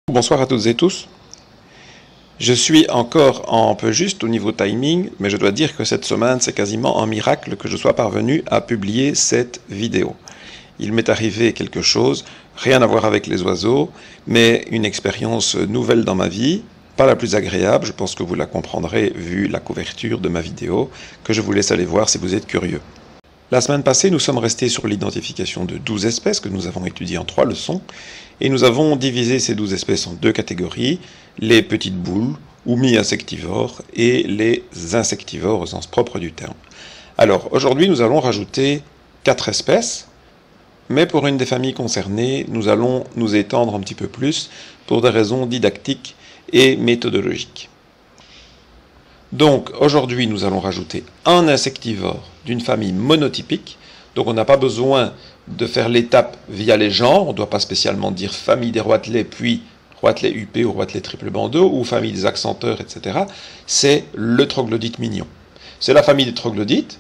Bonsoir à toutes et tous. Je suis encore un peu juste au niveau timing, mais je dois dire que cette semaine, c'est quasiment un miracle que je sois parvenu à publier cette vidéo. Il m'est arrivé quelque chose, rien à voir avec les oiseaux, mais une expérience nouvelle dans ma vie, pas la plus agréable, je pense que vous la comprendrez vu la couverture de ma vidéo, que je vous laisse aller voir si vous êtes curieux. La semaine passée, nous sommes restés sur l'identification de 12 espèces que nous avons étudiées en 3 leçons, et nous avons divisé ces 12 espèces en 2 catégories, les petites boules, ou mi-insectivores, et les insectivores au sens propre du terme. Alors, aujourd'hui, nous allons rajouter 4 espèces, mais pour une des familles concernées, nous allons nous étendre un petit peu plus pour des raisons didactiques et méthodologiques. Donc, aujourd'hui, nous allons rajouter un insectivore d'une famille monotypique. Donc, on n'a pas besoin de faire l'étape via les genres. On ne doit pas spécialement dire famille des roitelets, puis roitelet huppé ou roitelet triple bandeau, ou famille des accenteurs, etc. C'est le troglodyte mignon. C'est la famille des troglodytes,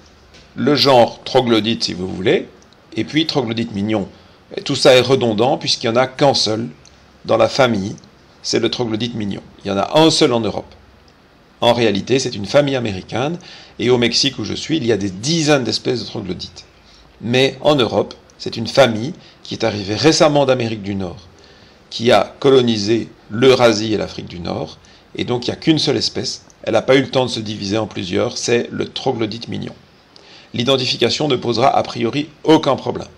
le genre troglodyte, si vous voulez, et puis troglodyte mignon. Et tout ça est redondant, puisqu'il n'y en a qu'un seul dans la famille, c'est le troglodyte mignon. Il y en a un seul en Europe. En réalité, c'est une famille américaine, et au Mexique où je suis, il y a des dizaines d'espèces de troglodytes. Mais en Europe, c'est une famille qui est arrivée récemment d'Amérique du Nord, qui a colonisé l'Eurasie et l'Afrique du Nord, et donc il n'y a qu'une seule espèce. Elle n'a pas eu le temps de se diviser en plusieurs, c'est le troglodyte mignon. L'identification ne posera a priori aucun problème.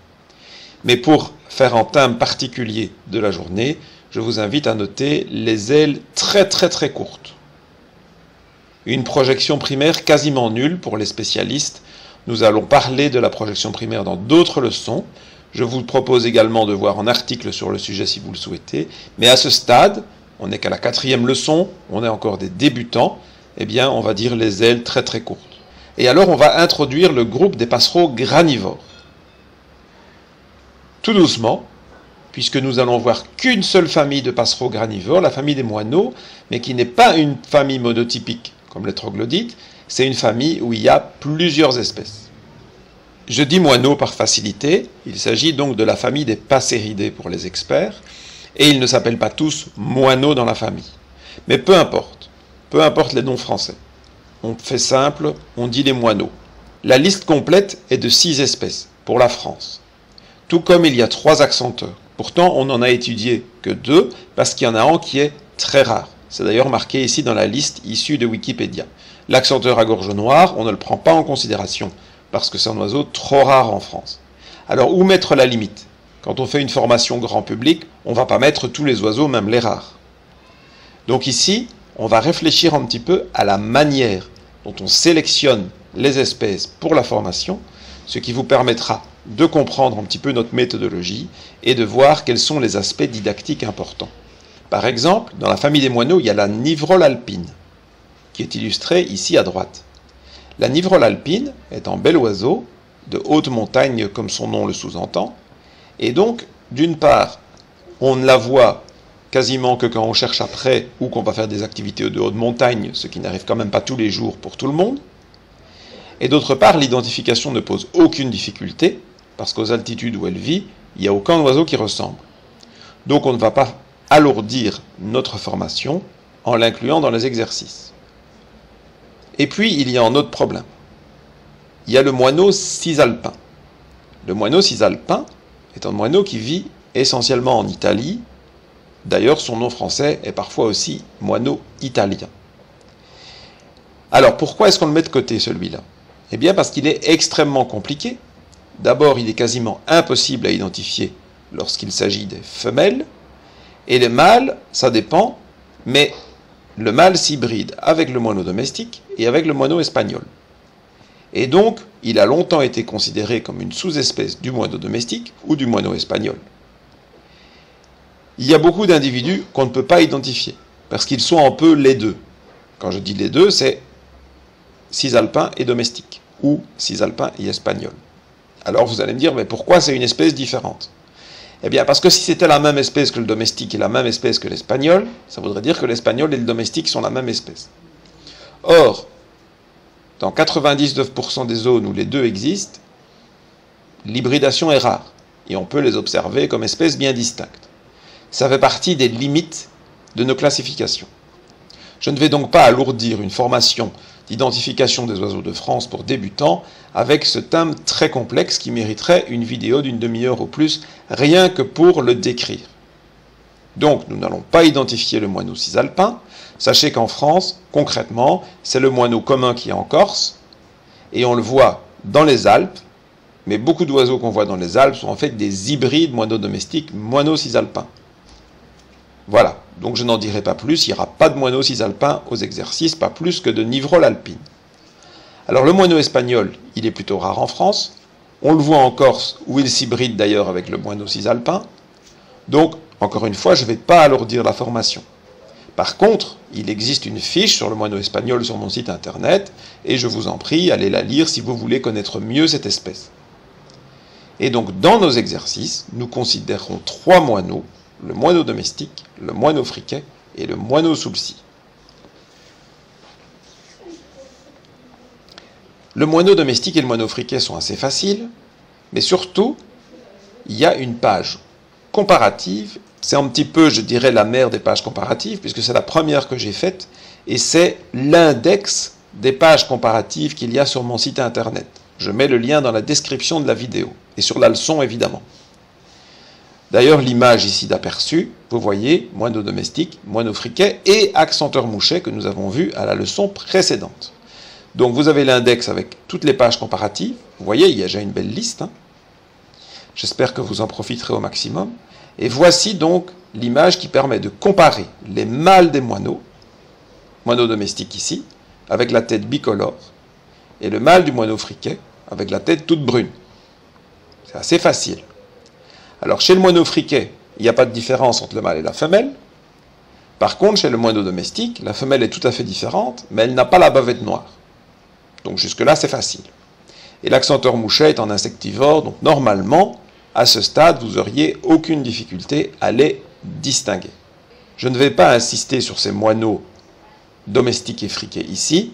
Mais pour faire un thème particulier de la journée, je vous invite à noter les ailes très courtes. Une projection primaire quasiment nulle pour les spécialistes. Nous allons parler de la projection primaire dans d'autres leçons. Je vous propose également de voir un article sur le sujet si vous le souhaitez. Mais à ce stade, on n'est qu'à la 4e leçon, on est encore des débutants, eh bien on va dire les ailes très courtes. Et alors on va introduire le groupe des passereaux granivores. Tout doucement, puisque nous allons voir qu'une seule famille de passereaux granivores, la famille des moineaux, mais qui n'est pas une famille monotypique comme les troglodytes, c'est une famille où il y a plusieurs espèces. Je dis moineaux par facilité, il s'agit donc de la famille des passeridés pour les experts, et ils ne s'appellent pas tous moineaux dans la famille. Mais peu importe les noms français. On fait simple, on dit les moineaux. La liste complète est de 6 espèces pour la France, tout comme il y a 3 accenteurs. Pourtant, on n'en a étudié que 2, parce qu'il y en a un qui est très rare. C'est d'ailleurs marqué ici dans la liste issue de Wikipédia. L'accenteur à gorge noire, on ne le prend pas en considération, parce que c'est un oiseau trop rare en France. Alors, où mettre la limite? Quand on fait une formation grand public, on ne va pas mettre tous les oiseaux, même les rares. Donc ici, on va réfléchir un petit peu à la manière dont on sélectionne les espèces pour la formation, ce qui vous permettra de comprendre un petit peu notre méthodologie et de voir quels sont les aspects didactiques importants. Par exemple, dans la famille des moineaux, il y a la nivrole alpine, qui est illustrée ici à droite. La nivrole alpine est un bel oiseau, de haute montagne comme son nom le sous-entend, et donc, d'une part, on ne la voit quasiment que quand on cherche après ou qu'on va faire des activités de haute montagne, ce qui n'arrive quand même pas tous les jours pour tout le monde, et d'autre part, l'identification ne pose aucune difficulté, parce qu'aux altitudes où elle vit, il n'y a aucun oiseau qui ressemble. Donc on ne va pas alourdir notre formation en l'incluant dans les exercices. Et puis, il y a un autre problème. Il y a le moineau cisalpin. Le moineau cisalpin est un moineau qui vit essentiellement en Italie. D'ailleurs, son nom français est parfois aussi moineau italien. Alors, pourquoi est-ce qu'on le met de côté, celui-là? Eh bien, parce qu'il est extrêmement compliqué. D'abord, il est quasiment impossible à identifier lorsqu'il s'agit des femelles. Et les mâles, ça dépend, mais le mâle s'hybride avec le moineau domestique et avec le moineau espagnol. Et donc, il a longtemps été considéré comme une sous-espèce du moineau domestique ou du moineau espagnol. Il y a beaucoup d'individus qu'on ne peut pas identifier, parce qu'ils sont un peu les deux. Quand je dis les deux, c'est cisalpin et domestique, ou cisalpin et espagnol. Alors vous allez me dire, mais pourquoi c'est une espèce différente? Eh bien, parce que si c'était la même espèce que le domestique et la même espèce que l'espagnol, ça voudrait dire que l'espagnol et le domestique sont la même espèce. Or, dans 99% des zones où les deux existent, l'hybridation est rare, et on peut les observer comme espèces bien distinctes. Ça fait partie des limites de nos classifications. Je ne vais donc pas alourdir une formation d'identification des oiseaux de France pour débutants avec ce thème très complexe qui mériterait une vidéo d'une demi-heure ou plus, rien que pour le décrire. Donc, nous n'allons pas identifier le moineau cisalpin. Sachez qu'en France, concrètement, c'est le moineau commun qui est en Corse, et on le voit dans les Alpes, mais beaucoup d'oiseaux qu'on voit dans les Alpes sont en fait des hybrides moineaux domestiques, moineaux cisalpins. Voilà, donc je n'en dirai pas plus, il n'y aura pas de moineau cisalpin aux exercices, pas plus que de nivroles alpines. Alors le moineau espagnol, il est plutôt rare en France, on le voit en Corse, où il s'hybride d'ailleurs avec le moineau cisalpin, donc encore une fois, je ne vais pas alourdir la formation. Par contre, il existe une fiche sur le moineau espagnol sur mon site internet, et je vous en prie, allez la lire si vous voulez connaître mieux cette espèce. Et donc, dans nos exercices, nous considérons 3 moineaux, le moineau domestique, le moineau friquet et le moineau soulcy. Le moineau domestique et le moineau friquet sont assez faciles, mais surtout, il y a une page comparative. C'est un petit peu, je dirais, la mère des pages comparatives, puisque c'est la première que j'ai faite, et c'est l'index des pages comparatives qu'il y a sur mon site internet. Je mets le lien dans la description de la vidéo, et sur la leçon évidemment. D'ailleurs, l'image ici d'aperçu, vous voyez, moineau domestique, moineau friquet et accenteur mouchet que nous avons vu à la leçon précédente. Donc vous avez l'index avec toutes les pages comparatives, vous voyez, il y a déjà une belle liste. J'espère que vous en profiterez au maximum. Et voici donc l'image qui permet de comparer les mâles des moineaux domestiques ici, avec la tête bicolore, et le mâle du moineau friquet, avec la tête toute brune. C'est assez facile. Alors chez le moineau friquet, il n'y a pas de différence entre le mâle et la femelle. Par contre, chez le moineau domestique, la femelle est tout à fait différente, mais elle n'a pas la bavette noire. Donc jusque-là, c'est facile. Et l'accenteur mouchet est un insectivore, donc normalement, à ce stade, vous n'auriez aucune difficulté à les distinguer. Je ne vais pas insister sur ces moineaux domestiques et friqués ici,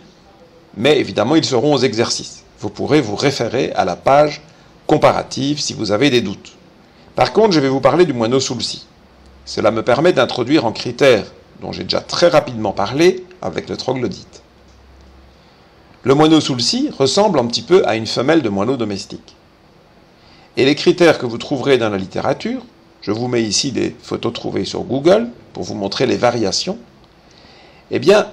mais évidemment, ils seront aux exercices. Vous pourrez vous référer à la page comparative si vous avez des doutes. Par contre, je vais vous parler du moineau soulcy. Cela me permet d'introduire un critère dont j'ai déjà très rapidement parlé avec le troglodyte. Le moineau soulcy ressemble un petit peu à une femelle de moineau domestique. Et les critères que vous trouverez dans la littérature, je vous mets ici des photos trouvées sur Google pour vous montrer les variations, eh bien,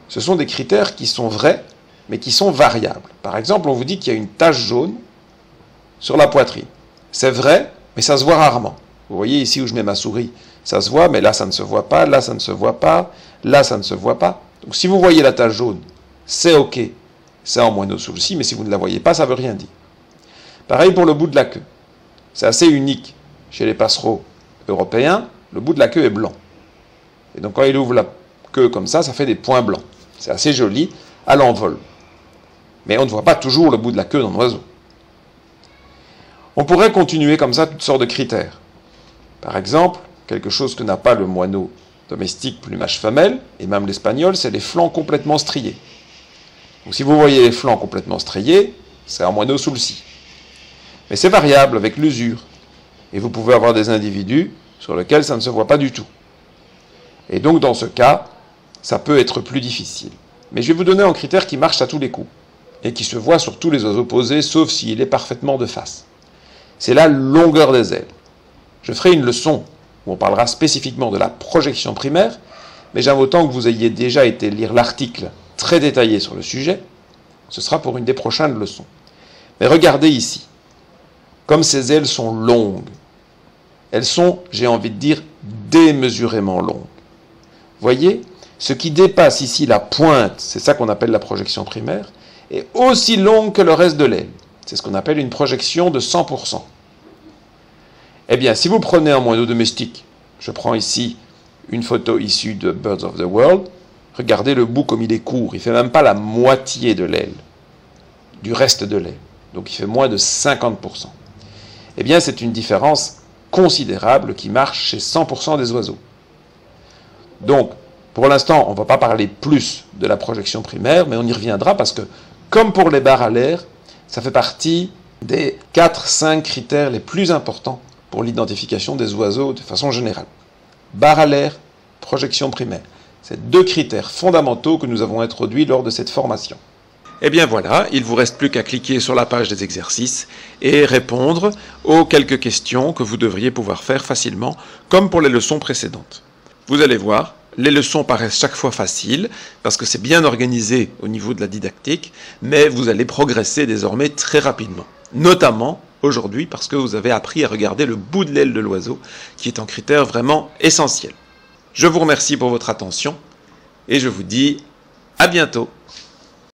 ce sont des critères qui sont vrais, mais qui sont variables. Par exemple, on vous dit qu'il y a une tache jaune sur la poitrine. C'est vrai, mais ça se voit rarement. Vous voyez ici où je mets ma souris, ça se voit, mais là ça ne se voit pas, là ça ne se voit pas, là ça ne se voit pas. Donc si vous voyez la tache jaune, c'est ok, c'est en moineau soulcy, mais si vous ne la voyez pas, ça ne veut rien dire. Pareil pour le bout de la queue. C'est assez unique chez les passereaux européens, le bout de la queue est blanc. Et donc quand il ouvre la queue comme ça fait des points blancs. C'est assez joli à l'envol. Mais on ne voit pas toujours le bout de la queue d'un oiseau. On pourrait continuer comme ça toutes sortes de critères. Par exemple, quelque chose que n'a pas le moineau domestique plumage femelle, et même l'espagnol, c'est les flancs complètement striés. Donc si vous voyez les flancs complètement striés, c'est un moineau soulcy. Mais c'est variable avec l'usure. Et vous pouvez avoir des individus sur lesquels ça ne se voit pas du tout. Et donc dans ce cas, ça peut être plus difficile. Mais je vais vous donner un critère qui marche à tous les coups, et qui se voit sur tous les oiseaux posés, sauf s'il est parfaitement de face. C'est la longueur des ailes. Je ferai une leçon où on parlera spécifiquement de la projection primaire, mais j'aime autant que vous ayez déjà été lire l'article très détaillé sur le sujet. Ce sera pour une des prochaines leçons. Mais regardez ici, comme ces ailes sont longues, elles sont, j'ai envie de dire, démesurément longues. Voyez, ce qui dépasse ici la pointe, c'est ça qu'on appelle la projection primaire, est aussi longue que le reste de l'aile. C'est ce qu'on appelle une projection de 100%. Eh bien, si vous prenez un moineau domestique, je prends ici une photo issue de Birds of the World, regardez le bout comme il est court, il ne fait même pas la moitié de l'aile, du reste de l'aile. Donc il fait moins de 50%. Eh bien, c'est une différence considérable qui marche chez 100% des oiseaux. Donc, pour l'instant, on ne va pas parler plus de la projection primaire, mais on y reviendra parce que, comme pour les barres à l'air, ça fait partie des 4-5 critères les plus importants pour l'identification des oiseaux de façon générale. Barre à l'air, projection primaire. C'est deux critères fondamentaux que nous avons introduits lors de cette formation. Et bien voilà, il ne vous reste plus qu'à cliquer sur la page des exercices et répondre aux quelques questions que vous devriez pouvoir faire facilement, comme pour les leçons précédentes. Vous allez voir, les leçons paraissent chaque fois faciles, parce que c'est bien organisé au niveau de la didactique, mais vous allez progresser désormais très rapidement. Notamment aujourd'hui, parce que vous avez appris à regarder le bout de l'aile de l'oiseau, qui est un critère vraiment essentiel. Je vous remercie pour votre attention, et je vous dis à bientôt.